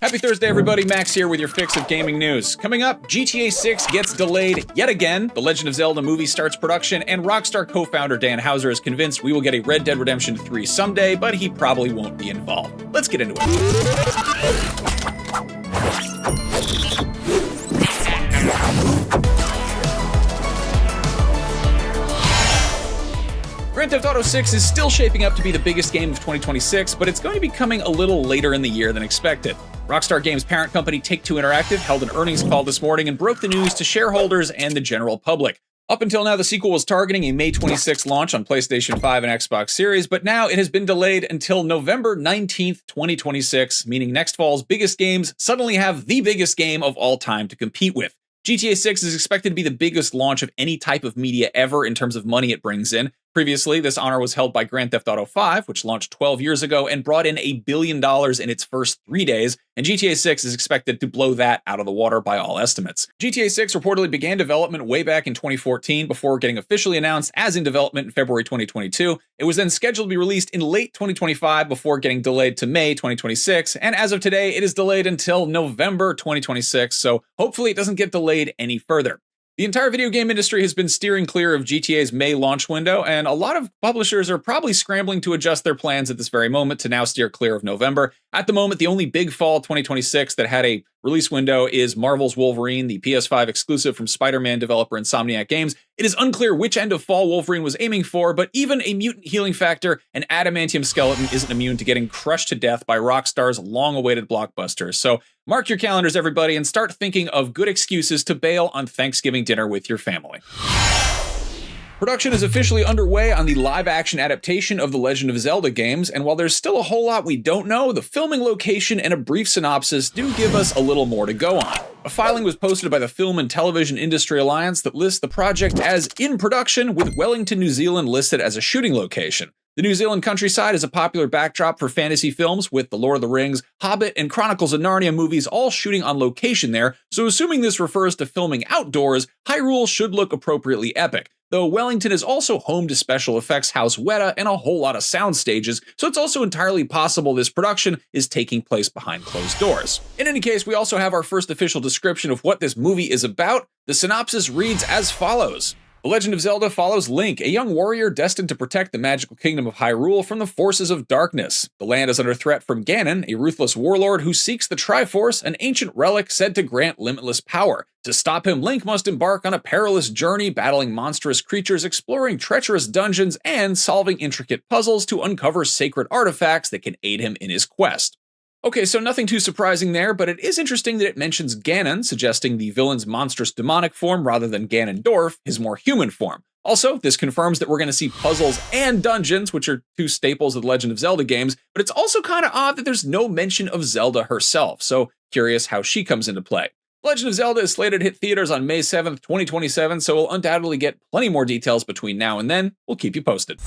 Happy Thursday, everybody. Max here with your fix of gaming news. Coming up, GTA 6 gets delayed yet again, the Legend of Zelda movie starts production, and Rockstar co-founder Dan Houser is convinced we will get a Red Dead Redemption 3 someday, but he probably won't be involved. Let's get into it. Grand Theft Auto 6 is still shaping up to be the biggest game of 2026, but it's going to be coming a little later in the year than expected. Rockstar Games' parent company Take-Two Interactive held an earnings call this morning and broke the news to shareholders and the general public. Up until now, the sequel was targeting a May 26 launch on PlayStation 5 and Xbox Series, but now it has been delayed until November 19th, 2026, meaning next fall's biggest games suddenly have the biggest game of all time to compete with. GTA 6 is expected to be the biggest launch of any type of media ever in terms of money it brings in. Previously, this honor was held by Grand Theft Auto 5, which launched 12 years ago and brought in $1 billion in its first 3 days, and GTA 6 is expected to blow that out of the water by all estimates. GTA 6 reportedly began development way back in 2014 before getting officially announced as in development in February 2022. It was then scheduled to be released in late 2025 before getting delayed to May 2026, and as of today, it is delayed until November 2026, so hopefully it doesn't get delayed any further. The entire video game industry has been steering clear of GTA's May launch window, and a lot of publishers are probably scrambling to adjust their plans at this very moment to now steer clear of November. At the moment, the only big fall 2026 that had a release window is Marvel's Wolverine, the PS5 exclusive from Spider-Man developer Insomniac Games. It is unclear which end of fall Wolverine was aiming for, but even a mutant healing factor and adamantium skeleton isn't immune to getting crushed to death by Rockstar's long-awaited blockbusters. So mark your calendars, everybody, and start thinking of good excuses to bail on Thanksgiving dinner with your family. Production is officially underway on the live-action adaptation of the Legend of Zelda games, and while there's still a whole lot we don't know, the filming location and a brief synopsis do give us a little more to go on. A filing was posted by the Film and Television Industry Alliance that lists the project as in production, with Wellington, New Zealand listed as a shooting location. The New Zealand countryside is a popular backdrop for fantasy films, with The Lord of the Rings, Hobbit, and Chronicles of Narnia movies all shooting on location there, so assuming this refers to filming outdoors, Hyrule should look appropriately epic. Though Wellington is also home to special effects house Weta and a whole lot of sound stages, so it's also entirely possible this production is taking place behind closed doors. In any case, we also have our first official description of what this movie is about. The synopsis reads as follows. The Legend of Zelda follows Link, a young warrior destined to protect the magical kingdom of Hyrule from the forces of darkness. The land is under threat from Ganon, a ruthless warlord who seeks the Triforce, an ancient relic said to grant limitless power. To stop him, Link must embark on a perilous journey, battling monstrous creatures, exploring treacherous dungeons, and solving intricate puzzles to uncover sacred artifacts that can aid him in his quest. Okay, so nothing too surprising there, but it is interesting that it mentions Ganon, suggesting the villain's monstrous demonic form rather than Ganondorf, his more human form. Also, this confirms that we're going to see puzzles and dungeons, which are two staples of the Legend of Zelda games, but it's also kind of odd that there's no mention of Zelda herself, so curious how she comes into play. Legend of Zelda is slated to hit theaters on May 7th, 2027, so we'll undoubtedly get plenty more details between now and then. We'll keep you posted.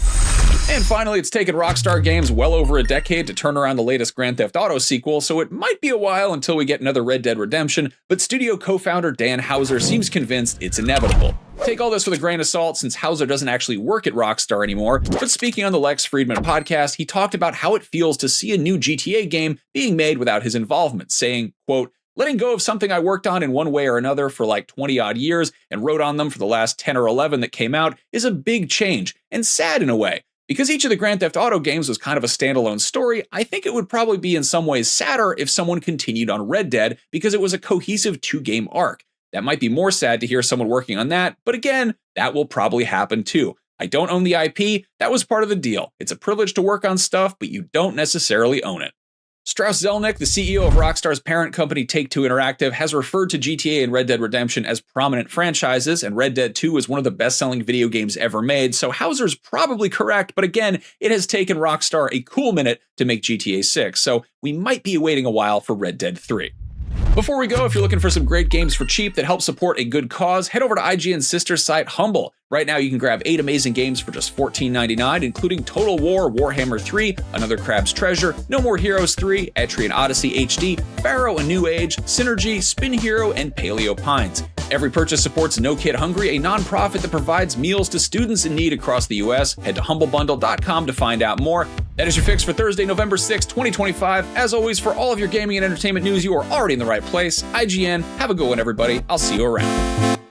And finally, it's taken Rockstar Games well over a decade to turn around the latest Grand Theft Auto sequel, so it might be a while until we get another Red Dead Redemption, but studio co-founder Dan Houser seems convinced it's inevitable. Take all this with a grain of salt since Houser doesn't actually work at Rockstar anymore, but speaking on the Lex Friedman podcast, he talked about how it feels to see a new GTA game being made without his involvement, saying, quote, "Letting go of something I worked on in one way or another for like 20 odd years and wrote on them for the last 10 or 11 that came out is a big change, and sad in a way. Because each of the Grand Theft Auto games was kind of a standalone story, I think it would probably be in some ways sadder if someone continued on Red Dead because it was a cohesive 2-game arc. That might be more sad to hear someone working on that, but again, that will probably happen too. I don't own the IP, that was part of the deal. It's a privilege to work on stuff, but you don't necessarily own it." Strauss Zelnick, the CEO of Rockstar's parent company Take-Two Interactive, has referred to GTA and Red Dead Redemption as prominent franchises, and Red Dead 2 is one of the best-selling video games ever made, so Houser's probably correct, but again, it has taken Rockstar a cool minute to make GTA 6, so we might be waiting a while for Red Dead 3. Before we go, if you're looking for some great games for cheap that help support a good cause, head over to IGN's sister site, Humble. Right now, you can grab 8 amazing games for just $14.99, including Total War, Warhammer 3, Another Crab's Treasure, No More Heroes 3, Etrian Odyssey HD, Pharaoh: A New Age, Synergy, Spin Hero, and Paleo Pines. Every purchase supports No Kid Hungry, a nonprofit that provides meals to students in need across the U.S. Head to humblebundle.com to find out more. That is your fix for Thursday, November 6, 2025. As always, for all of your gaming and entertainment news, you are already in the right place. IGN, have a good one, everybody. I'll see you around.